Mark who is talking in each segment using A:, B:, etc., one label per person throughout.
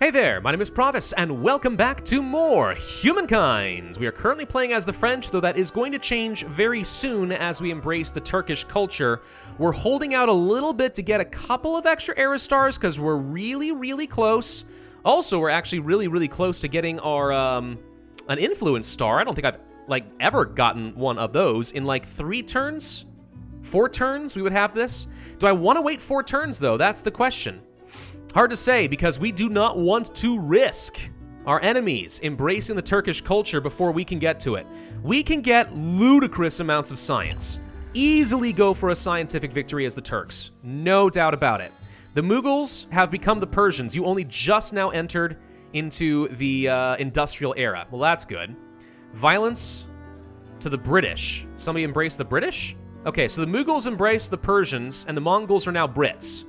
A: Hey there, my name is Pravus, and welcome back to more Humankind. We are currently playing as the French, though that is going to change very soon as we embrace the Turkish culture. We're holding out a little bit to get a couple of extra era stars because we're really close. Also, we're actually really close to getting our an influence star. I don't think I've ever gotten one of those in 3 turns, 4 turns. We would have this. Do I want to wait 4 turns though? That's the question. Hard to say, because we do not want to risk our enemies embracing the Turkish culture before we can get to it. We can get ludicrous amounts of science. Easily go for a scientific victory as the Turks. No doubt about it. The Mughals have become the Persians. You only just now entered into the industrial era. Well, that's good. Violence to the British. Somebody embraced the British? Okay, so the Mughals embraced the Persians, and the Mongols are now Brits.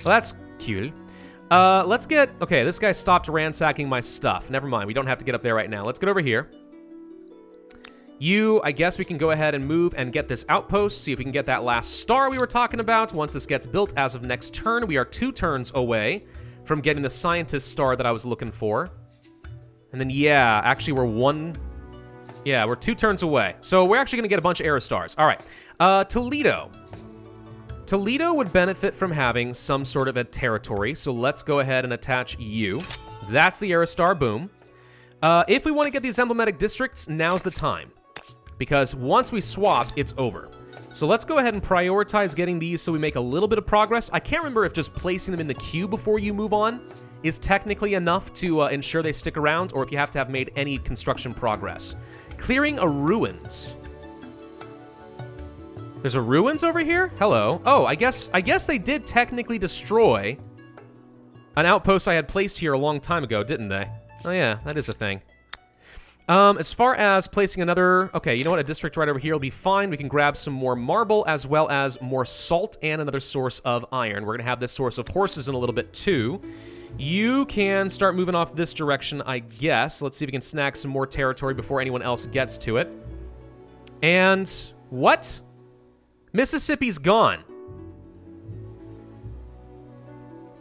A: Well, that's cute. Let's get... Okay, this guy stopped ransacking my stuff. Never mind, we don't have to get up there right now. Let's get over here. I guess we can go ahead and move and get this outpost, see if we can get that last star we were talking about. Once this gets built as of next turn, we are 2 turns away from getting the scientist star that I was looking for. And then, yeah, actually we're 2 turns away. So we're actually going to get a bunch of era stars. All right, Toledo. Toledo would benefit from having some sort of a territory, so let's go ahead and attach you. That's the era star, boom. If we want to get these emblematic districts, now's the time. Because once we swap, it's over. So let's go ahead and prioritize getting these so we make a little bit of progress. I can't remember if just placing them in the queue before you move on is technically enough to ensure they stick around, or if you have to have made any construction progress. Clearing a ruins. There's a ruins over here? Hello. Oh, I guess they did technically destroy an outpost I had placed here a long time ago, didn't they? Oh yeah, that is a thing. As far as placing another... Okay, you know what? A district right over here will be fine. We can grab some more marble as well as more salt and another source of iron. We're going to have this source of horses in a little bit too. You can start moving off this direction, I guess. Let's see if we can snag some more territory before anyone else gets to it. And... what? Mississippi's gone.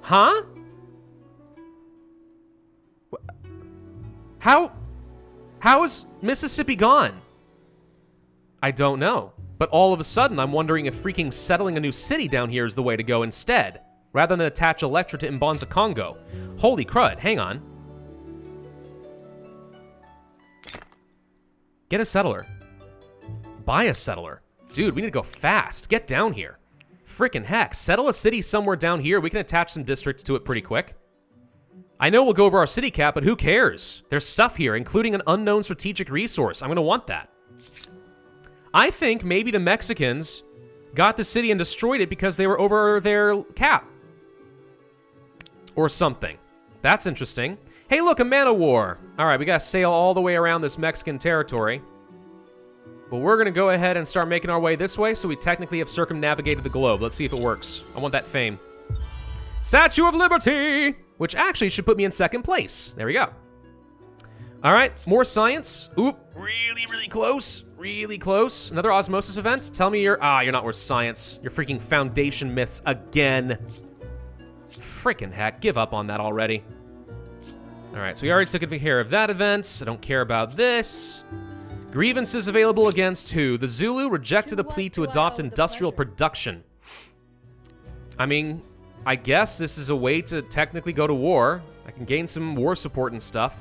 A: Huh? How is Mississippi gone? I don't know. But all of a sudden, I'm wondering if freaking settling a new city down here is the way to go instead, rather than attach Electra to Mbanza Congo. Holy crud, hang on. Get a settler. Buy a settler. Dude, we need to go fast. Get down here. Frickin' heck. Settle a city somewhere down here. We can attach some districts to it pretty quick. I know we'll go over our city cap, but who cares? There's stuff here, including an unknown strategic resource. I'm going to want that. I think maybe the Mexicans got the city and destroyed it because they were over their cap. Or something. That's interesting. Hey, look, a man of war. All right, we got to sail all the way around this Mexican territory. But we're going to go ahead and start making our way this way, so we technically have circumnavigated the globe. Let's see if it works. I want that fame. Statue of Liberty! Which actually should put me in 2nd place. There we go. All right, more science. Oop, really close. Really close. Another osmosis event. Tell me you're not worth science. You're freaking foundation myths again. Frickin' heck, give up on that already. All right, so we already took care of that event. I don't care about this. Grievances available against who? The Zulu rejected a plea to adopt industrial production. I mean, I guess this is a way to technically go to war. I can gain some war support and stuff.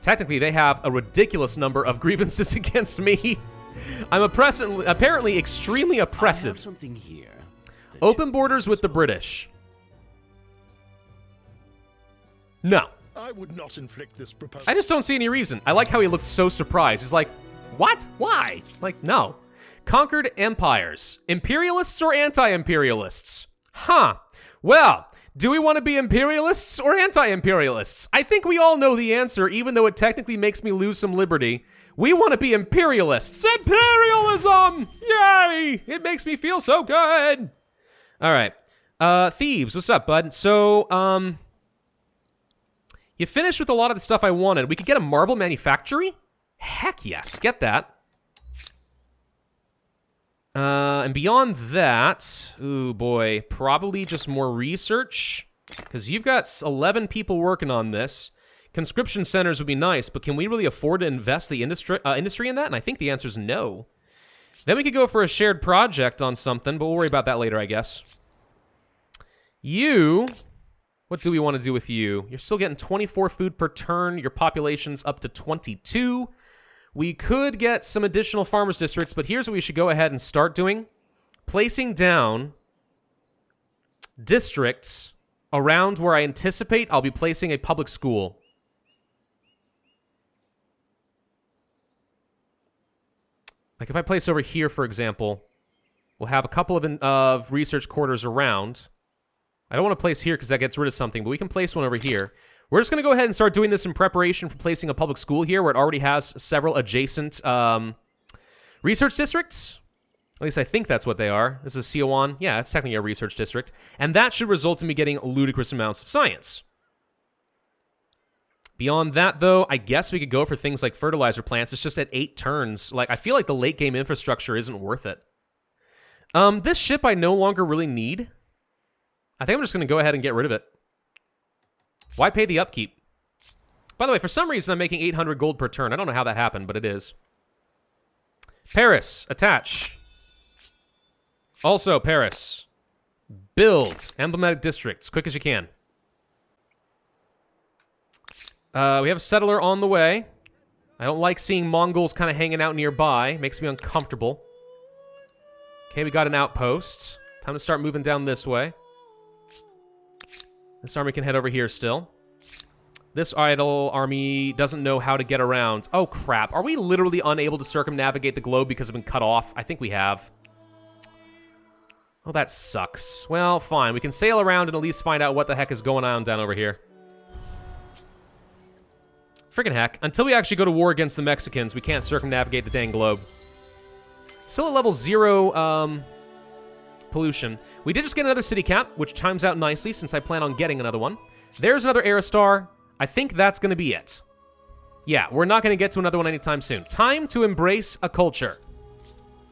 A: Technically, they have a ridiculous number of grievances against me. I'm apparently extremely oppressive.
B: I have something here.
A: Open borders with the British. No.
C: I would not inflict this proposal.
A: I just don't see any reason. I like how he looked so surprised. He's like, what? Why? Like, no. Conquered empires. Imperialists or anti-imperialists? Huh. Well, do we want to be imperialists or anti-imperialists? I think we all know the answer, even though it technically makes me lose some liberty. We want to be imperialists. Imperialism! Yay! It makes me feel so good. All right. Thebes, what's up, bud? So, you finished with a lot of the stuff I wanted. We could get a marble manufactory? Heck yes, get that. And beyond that, ooh boy, probably just more research. Because you've got 11 people working on this. Conscription centers would be nice, but can we really afford to invest the industry in that? And I think the answer is no. Then we could go for a shared project on something, but we'll worry about that later, I guess. You... What do we want to do with you? You're still getting 24 food per turn. Your population's up to 22. We could get some additional farmers districts, but here's what we should go ahead and start doing. Placing down districts around where I anticipate I'll be placing a public school. Like if I place over here, for example, we'll have a couple of research quarters around. I don't want to place here because that gets rid of something, but we can place one over here. We're just going to go ahead and start doing this in preparation for placing a public school here where it already has several adjacent research districts. At least I think that's what they are. This is Siowan. Yeah, it's technically a research district. And that should result in me getting ludicrous amounts of science. Beyond that, though, I guess we could go for things like fertilizer plants. It's just at 8 turns. Like, I feel like the late game infrastructure isn't worth it. This ship I no longer really need. I think I'm just going to go ahead and get rid of it. Why pay the upkeep? By the way, for some reason, I'm making 800 gold per turn. I don't know how that happened, but it is. Paris, attach. Also, Paris. Build emblematic districts, quick as you can. We have a settler on the way. I don't like seeing Mongols kind of hanging out nearby. Makes me uncomfortable. Okay, we got an outpost. Time to start moving down this way. This army can head over here still. This idle army doesn't know how to get around. Oh, crap. Are we literally unable to circumnavigate the globe because I've been cut off? I think we have. Oh, that sucks. Well, fine. We can sail around and at least find out what the heck is going on down over here. Freaking heck. Until we actually go to war against the Mexicans, we can't circumnavigate the dang globe. Still at level 0, pollution. We did just get another city cap, which chimes out nicely since I plan on getting another one. There's another Aerostar. I think that's going to be it. Yeah, we're not going to get to another one anytime soon. Time to embrace a culture.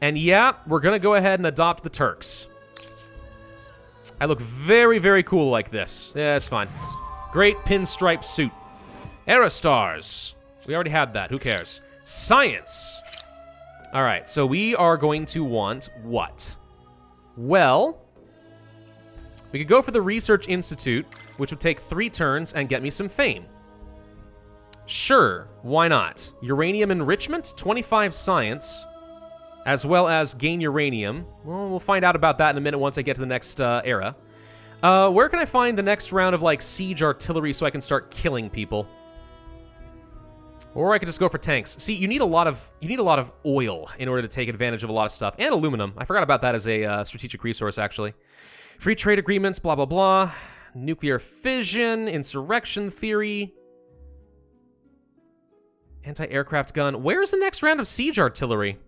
A: And yeah, we're going to go ahead and adopt the Turks. I look very, very cool like this. Yeah, it's fine. Great pinstripe suit. Aerostars. We already had that. Who cares? Science. All right, so we are going to want what? Well, we could go for the Research Institute, which would take 3 turns and get me some fame. Sure, why not? Uranium enrichment, 25 science, as well as gain uranium. Well, we'll find out about that in a minute once I get to the next era. Where can I find the next round of, like, siege artillery so I can start killing people? Or I could just go for tanks. See, you need a lot of oil in order to take advantage of a lot of stuff. And aluminum. I forgot about that as a strategic resource, actually. Free trade agreements, blah, blah, blah. Nuclear fission, insurrection theory. Anti-aircraft gun. Where's the next round of siege artillery?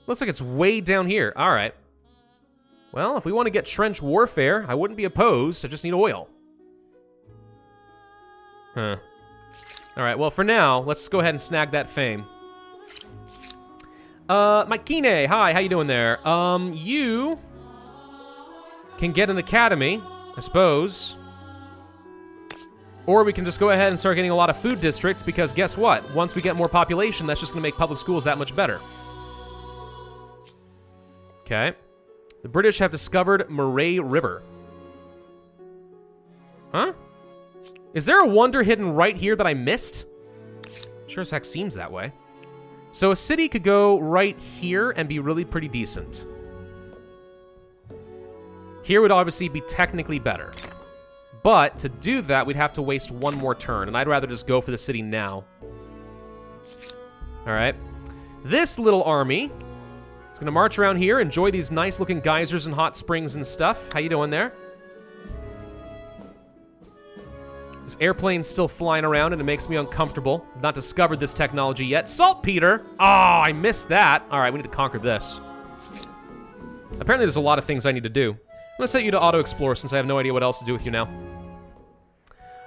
A: Looks like it's way down here. All right. Well, if we want to get trench warfare, I wouldn't be opposed. I just need oil. Huh. Alright, well, for now, let's go ahead and snag that fame. Makine, hi, how you doing there? You can get an academy, I suppose. Or we can just go ahead and start getting a lot of food districts, because guess what? Once we get more population, that's just going to make public schools that much better. Okay. The British have discovered Murray River. Huh? Is there a wonder hidden right here that I missed? Sure as heck seems that way. So a city could go right here and be really pretty decent. Here would obviously be technically better. But to do that, we'd have to waste one more turn, and I'd rather just go for the city now. Alright. This little army is going to march around here, enjoy these nice-looking geysers and hot springs and stuff. How you doing there? This airplane's still flying around, and it makes me uncomfortable. I've not discovered this technology yet. Saltpeter! Oh, I missed that. All right, we need to conquer this. Apparently, there's a lot of things I need to do. I'm going to set you to auto-explore since I have no idea what else to do with you now.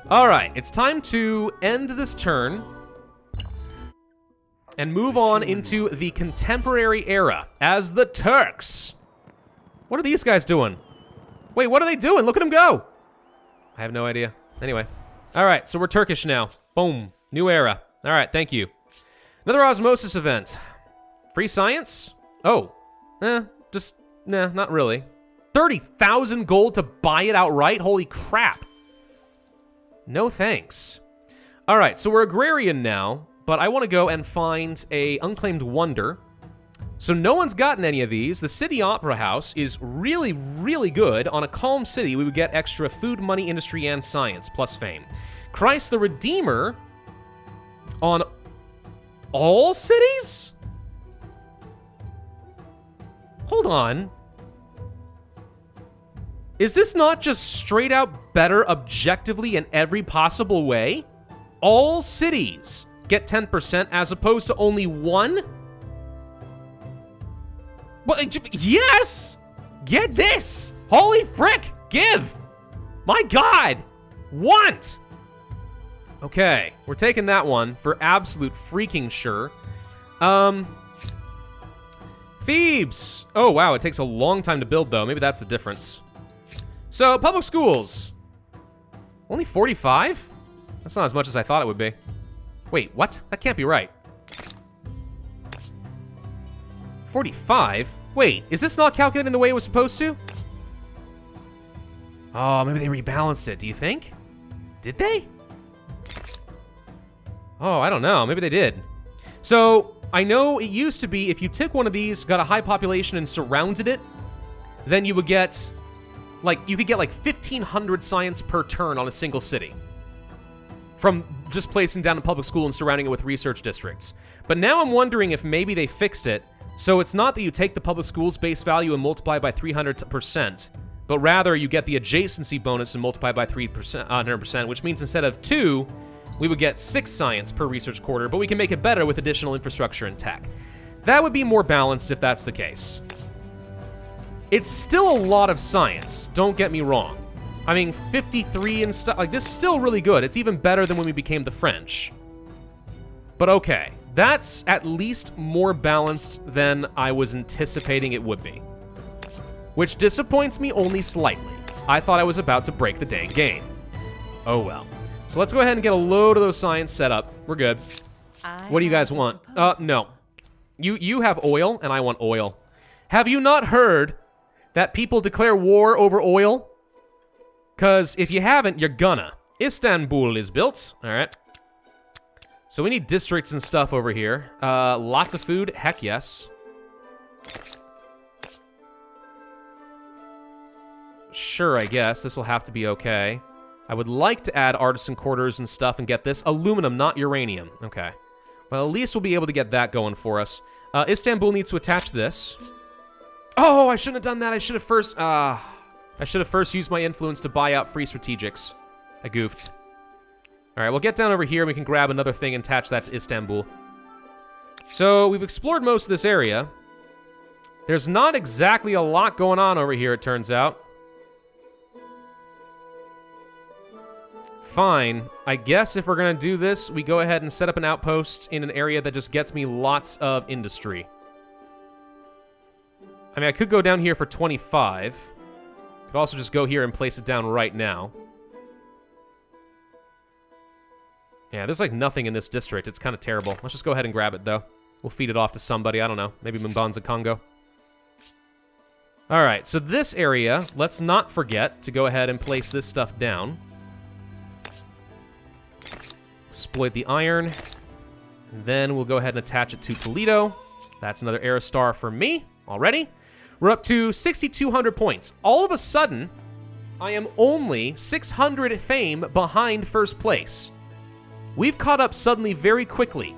A: All right, it's time to end this turn and move on into the contemporary era as the Turks. What are these guys doing? Wait, what are they doing? Look at them go. I have no idea. Anyway. All right, so we're Turkish now. Boom. New era. All right, thank you. Another osmosis event. Free science? Oh. Nah, not really. 30,000 gold to buy it outright? Holy crap. No thanks. All right, so we're agrarian now, but I want to go and find a unclaimed wonder. So no one's gotten any of these. The City Opera House is really, really good. On a calm city, we would get extra food, money, industry, and science, plus fame. Christ the Redeemer on all cities? Hold on. Is this not just straight out better objectively in every possible way? All cities get 10% as opposed to only one? But yes! Get this! Holy frick! Give! My God! Want! Okay, we're taking that one for absolute freaking sure. Thebes! Oh, wow, it takes a long time to build, though. Maybe that's the difference. So, public schools. Only 45? That's not as much as I thought it would be. Wait, what? That can't be right. 45? Wait, is this not calculating the way it was supposed to? Oh, maybe they rebalanced it, do you think? Did they? Oh, I don't know. Maybe they did. So, I know it used to be if you took one of these, got a high population, and surrounded it, then you would get, you could get 1,500 science per turn on a single city. From just placing down a public school and surrounding it with research districts. But now I'm wondering if maybe they fixed it, so it's not that you take the public school's base value and multiply by 300%, but rather you get the adjacency bonus and multiply by 100%, which means instead of 2, we would get 6 science per research quarter, but we can make it better with additional infrastructure and tech. That would be more balanced if that's the case. It's still a lot of science, don't get me wrong. I mean, 53 and stuff, this is still really good. It's even better than when we became the French. But okay, that's at least more balanced than I was anticipating it would be. Which disappoints me only slightly. I thought I was about to break the dang game. Oh well. So let's go ahead and get a load of those science set up. We're good. What do you guys want? No. You have oil, and I want oil. Have you not heard that people declare war over oil? Because if you haven't, you're gonna. Istanbul is built. All right. So we need districts and stuff over here. Lots of food. Heck yes. Sure, I guess. This will have to be okay. I would like to add artisan quarters and stuff and get this. Aluminum, not uranium. Okay. Well, at least we'll be able to get that going for us. Istanbul needs to attach this. Oh, I shouldn't have done that. I should have first used my influence to buy out free strategics. I goofed. All right, we'll get down over here and we can grab another thing and attach that to Istanbul. So we've explored most of this area. There's not exactly a lot going on over here, it turns out. Fine. I guess if we're going to do this, we go ahead and set up an outpost in an area that just gets me lots of industry. I mean, I could go down here for 25. Could also just go here and place it down right now. Yeah, there's nothing in this district. It's kind of terrible. Let's just go ahead and grab it, though. We'll feed it off to somebody. I don't know. Maybe Mbanza Congo. All right, so this area, let's not forget to go ahead and place this stuff down. Exploit the iron. And then we'll go ahead and attach it to Toledo. That's another Era Star for me already. We're up to 6,200 points. All of a sudden, I am only 600 fame behind first place. We've caught up suddenly very quickly.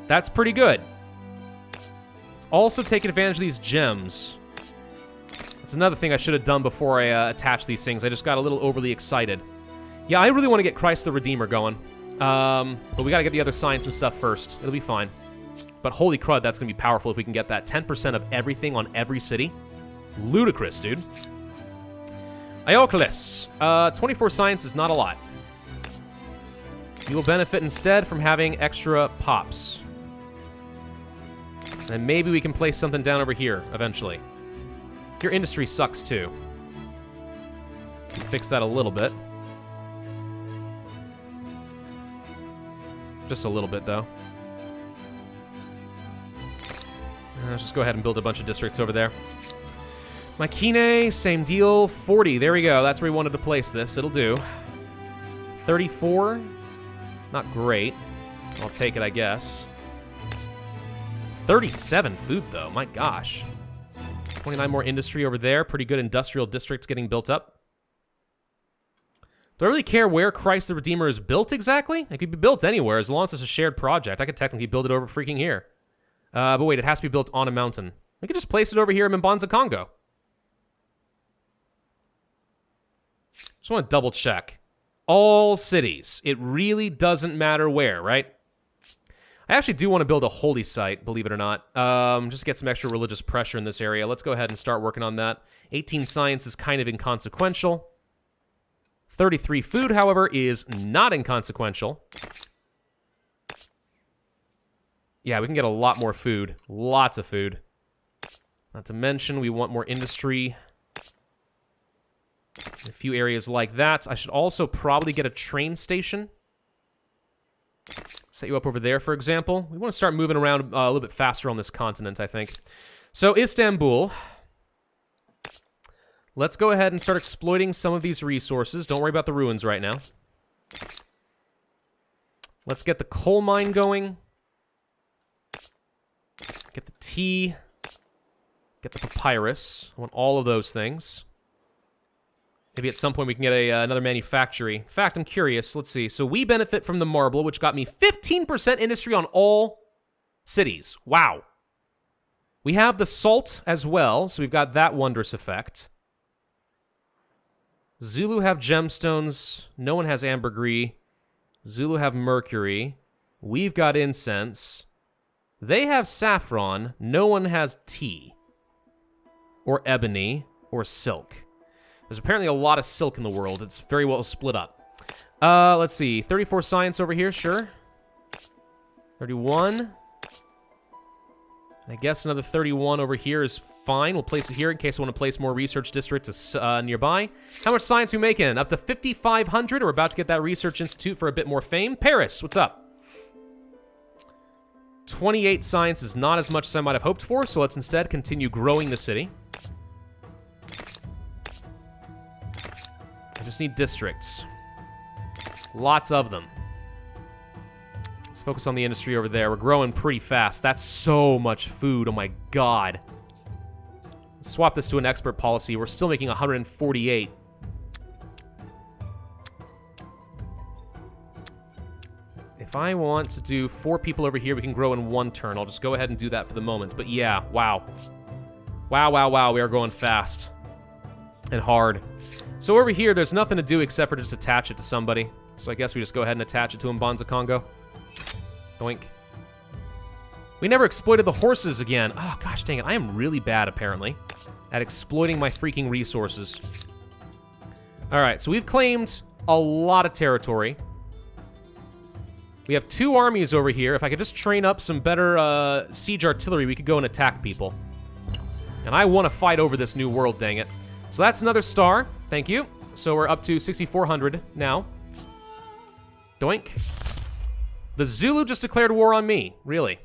A: That's pretty good. Let's also take advantage of these gems. That's another thing I should have done before I attached these things. I just got a little overly excited. Yeah, I really want to get Christ the Redeemer going. But we got to get the other science and stuff first. It'll be fine. But holy crud, that's going to be powerful if we can get that 10% of everything on every city. Ludicrous, dude. Iocalis. 24 science is not a lot. You will benefit instead from having extra pops. And maybe we can place something down over here eventually. Your industry sucks, too. Fix that a little bit. Just a little bit, though. Let's just go ahead and build a bunch of districts over there. Makine, same deal. 40, there we go. That's where we wanted to place this. It'll do. 34, not great. I'll take it, I guess. 37 food, though. My gosh. 29 more industry over there. Pretty good industrial districts getting built up. Do I really care where Christ the Redeemer is built exactly? It could be built anywhere as long as it's a shared project. I could technically build it over freaking here. But wait, it has to be built on a mountain. We could just place it over here in Mbanza, Congo. Just want to double check. All cities. It really doesn't matter where, right? I actually do want to build a holy site, believe it or not. Just get some extra religious pressure in this area. Let's go ahead and start working on that. 18 science is kind of inconsequential. 33 food, however, is not inconsequential. Yeah, we can get a lot more food. Lots of food. Not to mention, we want more industry. A few areas like that. I should also probably get a train station. Set you up over there, for example. We want to start moving around a little bit faster on this continent, I think. So, Istanbul. Let's go ahead and start exploiting some of these resources. Don't worry about the ruins right now. Let's get the coal mine going. Get the tea. Get the papyrus. I want all of those things. Maybe at some point we can get another manufactory. In fact, I'm curious. Let's see. So we benefit from the marble, which got me 15% industry on all cities. Wow. We have the salt as well, so we've got that wondrous effect. Zulu have gemstones. No one has ambergris. Zulu have mercury. We've got incense. They have saffron. No one has tea. Or ebony. Or silk. There's apparently a lot of silk in the world. It's very well split up. Let's see. 34 science over here, sure. 31. I guess another 31 over here is fine. We'll place it here in case I want to place more research districts nearby. How much science we making? Up to 5,500. We're about to get that research institute for a bit more fame. Paris, what's up? 28 science is not as much as I might have hoped for, so let's instead continue growing the city. I just need districts. Lots of them. Let's focus on the industry over there. We're growing pretty fast. That's so much food. Oh my god. Let's swap this to an expert policy. We're still making 148. If I want to do 4 people over here, we can grow in 1 turn. I'll just go ahead and do that for the moment. But yeah, wow. Wow, wow, wow. We are going fast. And hard. So over here, there's nothing to do except for just attach it to somebody. So I guess we just go ahead and attach it to Mbanza, Congo. Doink. We never exploited the horses again. Oh, gosh dang it. I am really bad, apparently, at exploiting my freaking resources. All right, so we've claimed a lot of territory. We have 2 armies over here. If I could just train up some better siege artillery, we could go and attack people. And I want to fight over this new world, dang it. So that's another star. Thank you. So we're up to 6,400 now. Doink. The Zulu just declared war on me. Really?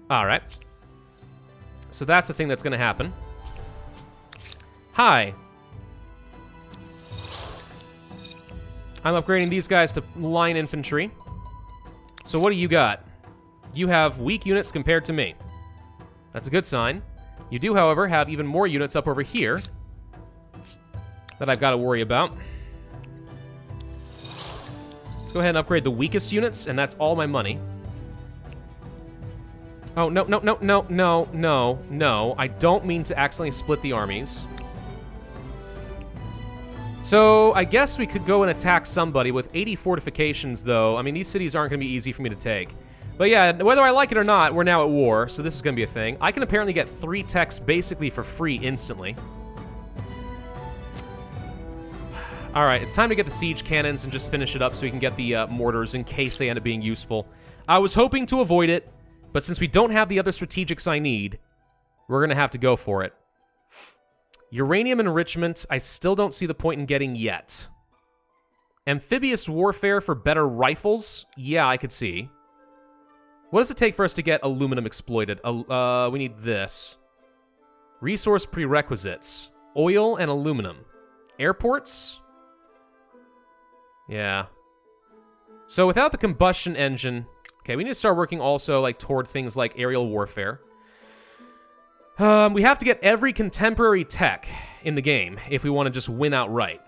A: All right. So that's the thing that's going to happen. Hi. I'm upgrading these guys to line infantry. So what do you got? You have weak units compared to me. That's a good sign. You do, however, have even more units up over here that I've got to worry about. Let's go ahead and upgrade the weakest units, and that's all my money. Oh, no, no, no, no, no, no, no. I don't mean to accidentally split the armies. So, I guess we could go and attack somebody with 80 fortifications, though. I mean, these cities aren't going to be easy for me to take. But yeah, whether I like it or not, we're now at war, so this is going to be a thing. I can apparently get 3 techs basically for free instantly. Alright, it's time to get the siege cannons and just finish it up so we can get the mortars in case they end up being useful. I was hoping to avoid it, but since we don't have the other strategics I need, we're going to have to go for it. Uranium enrichment, I still don't see the point in getting yet. Amphibious warfare for better rifles? Yeah, I could see. What does it take for us to get aluminum exploited? We need this. Resource prerequisites. Oil and aluminum. Airports? Yeah. So without the combustion engine... Okay, we need to start working also like toward things like aerial warfare. We have to get every contemporary tech in the game if we want to just win outright.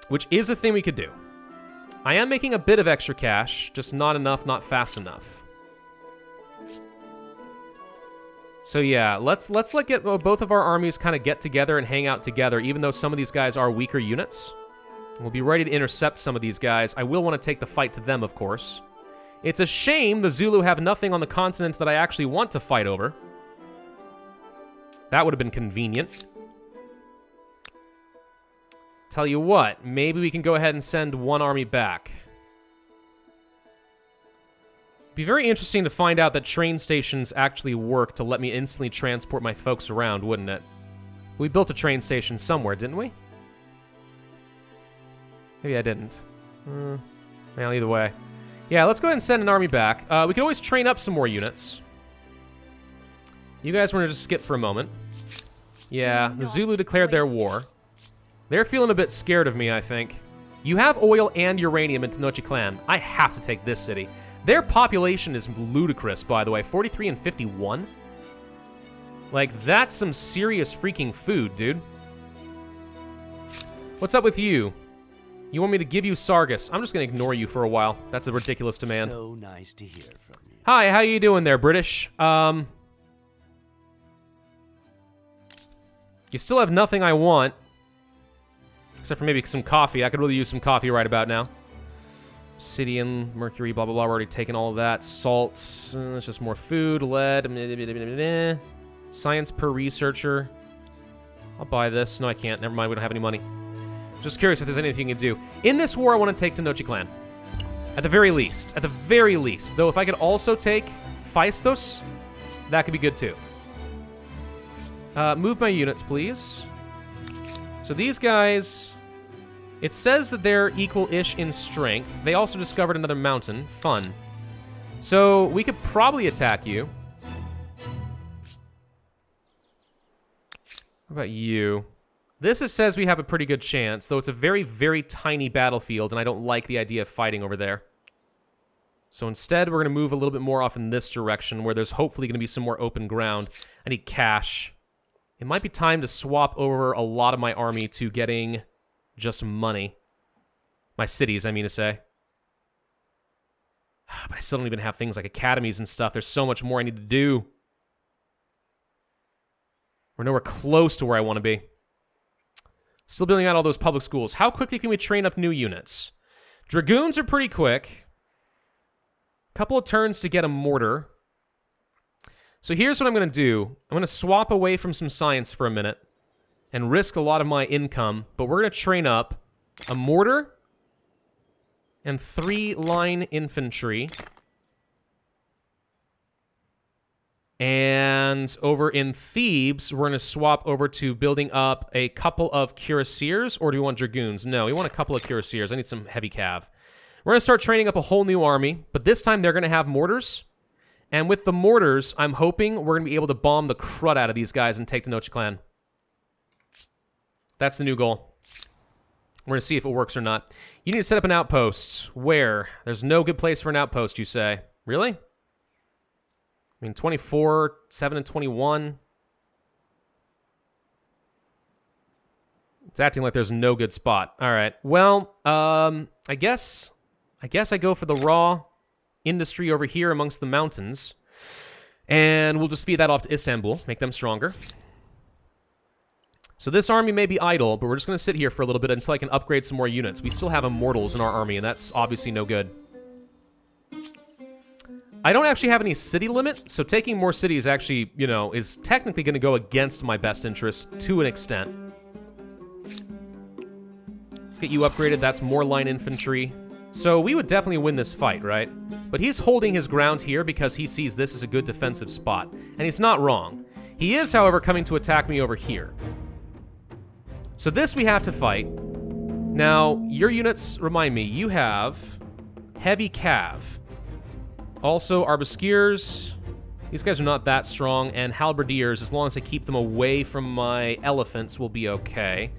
A: Which is a thing we could do. I am making a bit of extra cash, just not enough, not fast enough. So yeah, let's get both of our armies kind of get together and hang out together, even though some of these guys are weaker units. We'll be ready to intercept some of these guys. I will want to take the fight to them, of course. It's a shame the Zulu have nothing on the continent that I actually want to fight over. That would have been convenient. Tell you what, maybe we can go ahead and send one army back. Be very interesting to find out that train stations actually work to let me instantly transport my folks around, wouldn't it? We built a train station somewhere, didn't we? Maybe I didn't. Well, either way. Yeah, let's go ahead and send an army back. We can always train up some more units. You guys want to just skip for a moment. Yeah, the Zulu declared their war. They're feeling a bit scared of me, I think. You have oil and uranium in Tenochtitlan. I have to take this city. Their population is ludicrous, by the way. 43 and 51? Like, that's some serious freaking food, dude. What's up with you? You want me to give you Sargus? I'm just going to ignore you for a while. That's a ridiculous demand.
B: So nice to hear from you.
A: Hi, how you doing there, British? You still have nothing I want. Except for maybe some coffee. I could really use some coffee right about now. Obsidian, mercury, blah, blah, blah. We're already taking all of that. Salt. It's just more food. Lead. Science per researcher. I'll buy this. No, I can't. Never mind. We don't have any money. Just curious if there's anything you can do. In this war, I want to take Tenochtitlan. At the very least. At the very least. Though if I could also take Phaistos, that could be good too. Move my units, please. So these guys, it says that they're equal-ish in strength. They also discovered another mountain. Fun. So we could probably attack you. How about you? This says we have a pretty good chance, though it's a very, very tiny battlefield, and I don't like the idea of fighting over there. So instead, we're going to move a little bit more off in this direction, where there's hopefully going to be some more open ground. I need cash. It might be time to swap over a lot of my army to getting just money. My cities, I mean to say. But I still don't even have things like academies and stuff. There's so much more I need to do. We're nowhere close to where I want to be. Still building out all those public schools. How quickly can we train up new units? Dragoons are pretty quick. Couple of turns to get a mortar. So here's what I'm going to do. I'm going to swap away from some science for a minute and risk a lot of my income, but we're going to train up a mortar and 3 line infantry. And over in Thebes, we're going to swap over to building up a couple of cuirassiers, or do we want dragoons? No, we want a couple of cuirassiers. I need some heavy cav. We're going to start training up a whole new army, but this time they're going to have mortars. And with the mortars, I'm hoping we're going to be able to bomb the crud out of these guys and take Tenochtitlan. That's the new goal. We're going to see if it works or not. You need to set up an outpost. Where? There's no good place for an outpost, you say. Really? I mean, 24, 7, and 21. It's acting like there's no good spot. All right. Well, I guess I go for the raw industry over here amongst the mountains. And we'll just feed that off to Istanbul, make them stronger. So this army may be idle, but we're just going to sit here for a little bit until I can upgrade some more units. We still have immortals in our army, and that's obviously no good. I don't actually have any city limit, so taking more cities actually, you know, is technically going to go against my best interest to an extent. Let's get you upgraded. That's more line infantry. So we would definitely win this fight, right? But he's holding his ground here because he sees this as a good defensive spot. And he's not wrong. He is, however, coming to attack me over here. So this we have to fight. Now, your units, remind me, you have heavy cav. Also, arquebusiers. These guys are not that strong. And halberdiers, as long as I keep them away from my elephants, will be okay.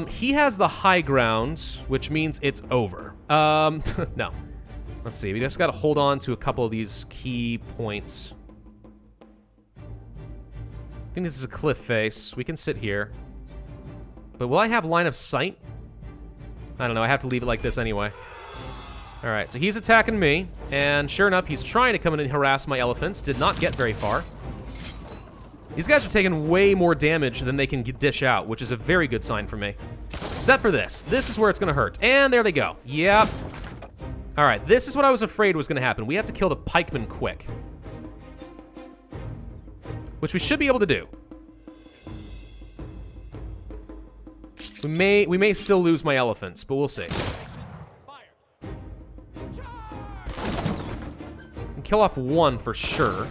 A: He has the high ground, which means it's over. No. Let's see. We just got to hold on to a couple of these key points. I think this is a cliff face. We can sit here. But will I have line of sight? I don't know. I have to leave it like this anyway. All right. So he's attacking me. And sure enough, he's trying to come in and harass my elephants. Did not get very far. These guys are taking way more damage than they can dish out, which is a very good sign for me. Set for this. This is where it's going to hurt. And there they go. Yep. All right, this is what I was afraid was going to happen. We have to kill the pikemen quick. Which we should be able to do. We may still lose my elephants, but we'll see. Can kill off one for sure.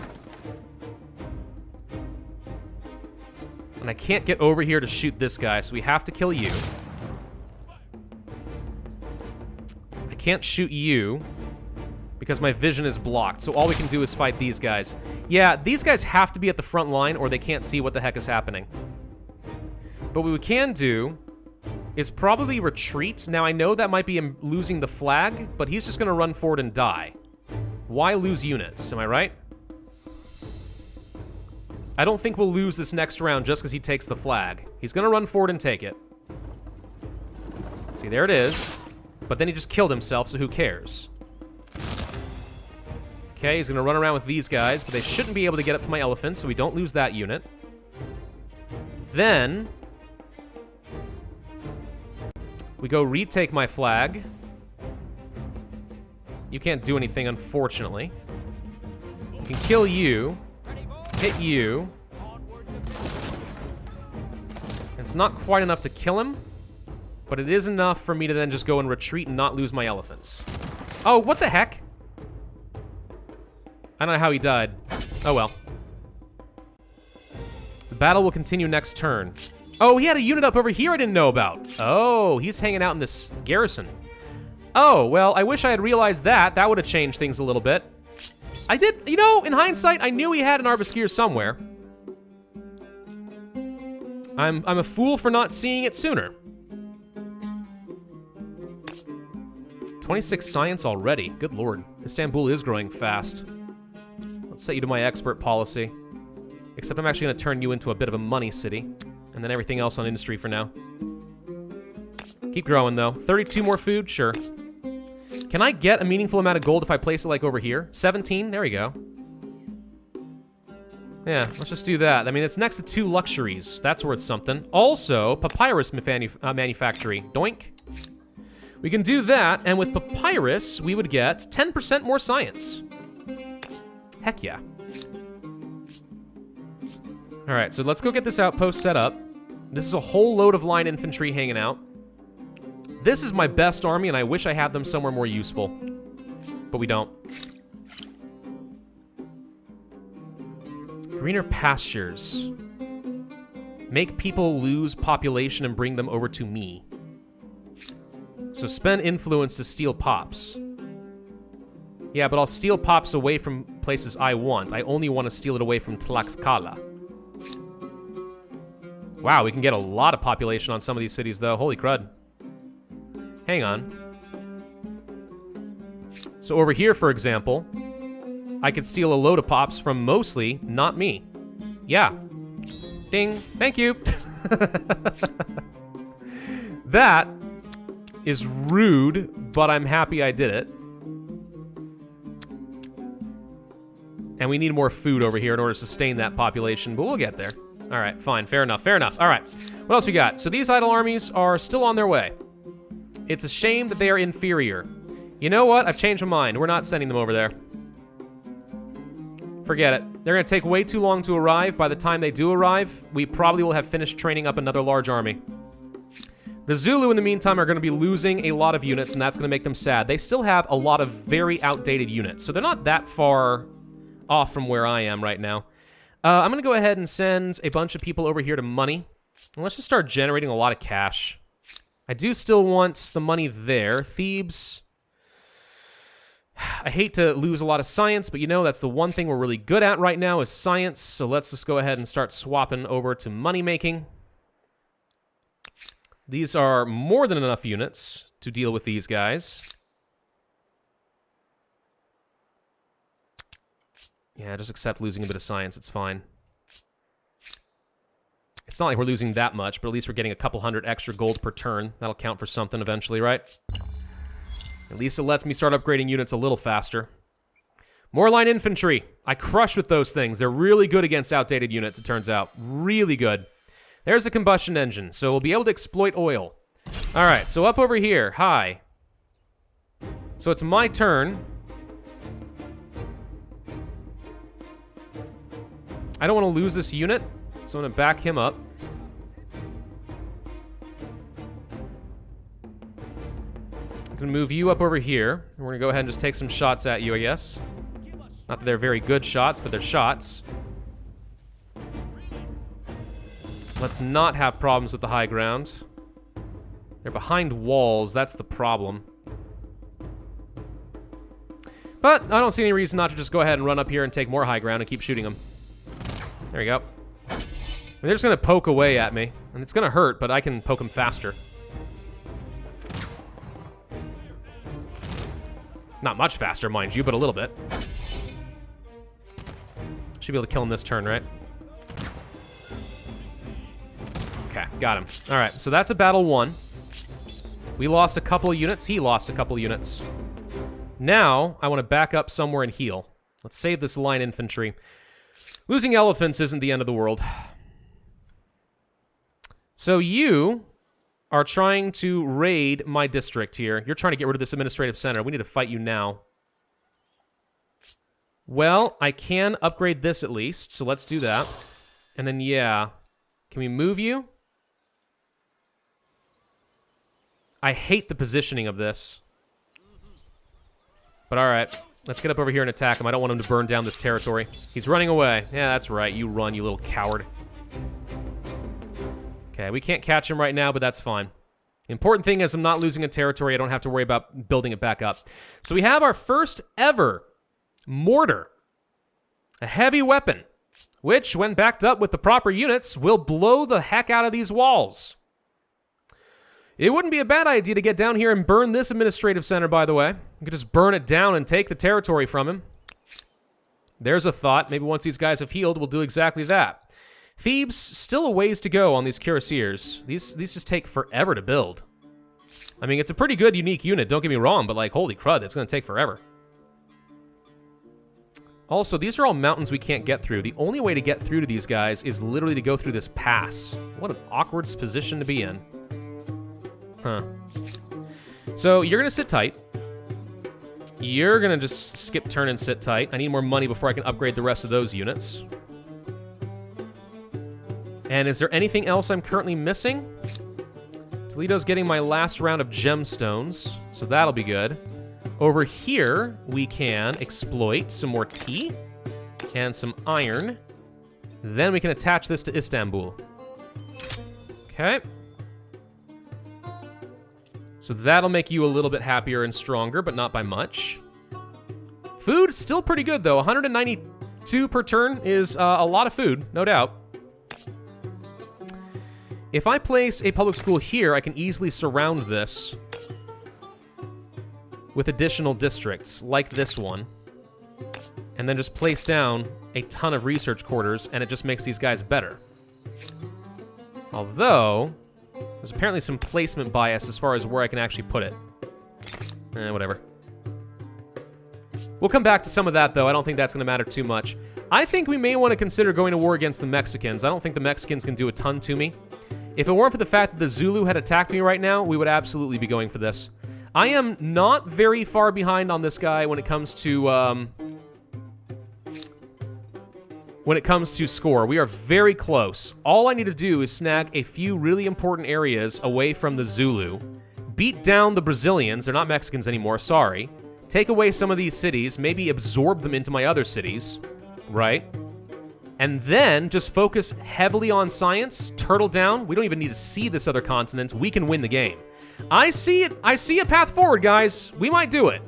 A: And I can't get over here to shoot this guy, so we have to kill you. I can't shoot you because my vision is blocked, so all we can do is fight these guys. Yeah, these guys have to be at the front line or they can't see what the heck is happening. But what we can do is probably retreat. Now, I know that might be him losing the flag, but he's just going to run forward and die. Why lose units? Am I right? I don't think we'll lose this next round just because he takes the flag. He's going to run forward and take it. See, there it is. But then he just killed himself, so who cares? Okay, he's going to run around with these guys, but they shouldn't be able to get up to my elephants, so we don't lose that unit. Then we go retake my flag. You can't do anything, unfortunately. We can kill you. Hit you. It's not quite enough to kill him, but it is enough for me to then just go and retreat and not lose my elephants. Oh, what the heck? I don't know how he died. Oh well. The battle will continue next turn. Oh, he had a unit up over here I didn't know about. Oh, he's hanging out in this garrison. Oh, well, I wish I had realized that. That would have changed things a little bit. I did, you know, in hindsight, I knew he had an arquebusier somewhere. I'm a fool for not seeing it sooner. 26 science already. Good lord. Istanbul is growing fast. Let's set you to my expert policy. Except I'm actually going to turn you into a bit of a money city. And then everything else on industry for now. Keep growing, though. 32 more food? Sure. Can I get a meaningful amount of gold if I place it like over here? 17? There we go. Yeah, let's just do that. I mean, it's next to 2 luxuries. That's worth something. Also, papyrus manufactory. Doink. We can do that, and with papyrus, we would get 10% more science. Heck yeah. All right, so let's go get this outpost set up. This is a whole load of line infantry hanging out. This is my best army, and I wish I had them somewhere more useful. But we don't. Greener pastures. Make people lose population and bring them over to me. So spend influence to steal pops. Yeah, but I'll steal pops away from places I want. I only want to steal it away from Tlaxcala. Wow, we can get a lot of population on some of these cities, though. Holy crud. Hang on. So over here, for example, I could steal a load of pops from mostly not me. Yeah. Ding. Thank you. That is rude, but I'm happy I did it. And we need more food over here in order to sustain that population, but we'll get there. All right, fine. Fair enough. Fair enough. All right. What else we got? So these idle armies are still on their way. It's a shame that they are inferior. You know what? I've changed my mind. We're not sending them over there. Forget it. They're going to take way too long to arrive. By the time they do arrive, we probably will have finished training up another large army. The Zulu, in the meantime, are going to be losing a lot of units, and that's going to make them sad. They still have a lot of very outdated units, so they're not that far off from where I am right now. I'm going to go ahead and send a bunch of people over here to money. And let's just start generating a lot of cash. I do still want the money there. Thebes. I hate to lose a lot of science, but you know, that's the one thing we're really good at right now is science. So let's just go ahead and start swapping over to money making. These are more than enough units to deal with these guys. Yeah, just accept losing a bit of science. It's fine. It's not like we're losing that much, but at least we're getting a couple hundred extra gold per turn. That'll count for something eventually, right? At least it lets me start upgrading units a little faster. More line infantry. I crush with those things. They're really good against outdated units, it turns out. Really good. There's a combustion engine, so we'll be able to exploit oil. All right, so up over here. Hi. So it's my turn. I don't want to lose this unit, so I'm going to back him up. I'm going to move you up over here. And we're going to go ahead and just take some shots at you, I guess. Not that they're very good shots, but they're shots. Let's not have problems with the high ground. They're behind walls, that's the problem. But I don't see any reason not to just go ahead and run up here and take more high ground and keep shooting them. There we go. And they're just going to poke away at me. And it's going to hurt, but I can poke them faster. Not much faster, mind you, but a little bit. Should be able to kill him this turn, right? Okay, got him. All right, so that's a battle won. We lost a couple of units. He lost a couple of units. Now, I want to back up somewhere and heal. Let's save this line infantry. Losing elephants isn't the end of the world. So you are trying to raid my district here. You're trying to get rid of this administrative center. We need to fight you now. Well, I can upgrade this at least, so let's do that. And then, yeah. Can we move you? I hate the positioning of this. But alright. Let's get up over here and attack him. I don't want him to burn down this territory. He's running away. Yeah, that's right. You run, you little coward. Okay, we can't catch him right now, but that's fine. The important thing is I'm not losing a territory. I don't have to worry about building it back up. So we have our first ever mortar. A heavy weapon, which, when backed up with the proper units, will blow the heck out of these walls. It wouldn't be a bad idea to get down here and burn this administrative center, by the way. You could just burn it down and take the territory from him. There's a thought. Maybe once these guys have healed, we'll do exactly that. Thebes, still a ways to go on these cuirassiers. These just take forever to build. I mean, it's a pretty good, unique unit, don't get me wrong, but like, holy crud, it's going to take forever. Also, these are all mountains we can't get through. The only way to get through to these guys is literally to go through this pass. What an awkward position to be in. Huh. So, you're going to sit tight. You're going to just skip turn and sit tight. I need more money before I can upgrade the rest of those units. And is there anything else I'm currently missing? Toledo's getting my last round of gemstones, so that'll be good. Over here, we can exploit some more tea and some iron. Then we can attach this to Istanbul. Okay. So that'll make you a little bit happier and stronger, but not by much. Food, still pretty good, though. 192 per turn is a lot of food, no doubt. If I place a public school here, I can easily surround this with additional districts, like this one. And then just place down a ton of research quarters, and it just makes these guys better. Although, there's apparently some placement bias as far as where I can actually put it. Whatever. We'll come back to some of that, though. I don't think that's going to matter too much. I think we may want to consider going to war against the Mexicans. I don't think the Mexicans can do a ton to me. If it weren't for the fact that the Zulu had attacked me right now, we would absolutely be going for this. I am not very far behind on this guy when it comes to when it comes to score. We are very close. All I need to do is snag a few really important areas away from the Zulu, beat down the Brazilians. They're not Mexicans anymore, sorry. Take away some of these cities, maybe absorb them into my other cities, right? And then just focus heavily on science, turtle down. We don't even need to see this other continent. We can win the game. I see it. I see a path forward, guys. We might do it.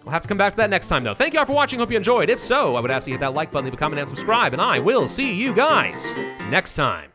A: We'll have to come back to that next time, though. Thank you all for watching. Hope you enjoyed. If so, I would ask you to hit that like button, leave a comment, and subscribe. And I will see you guys next time.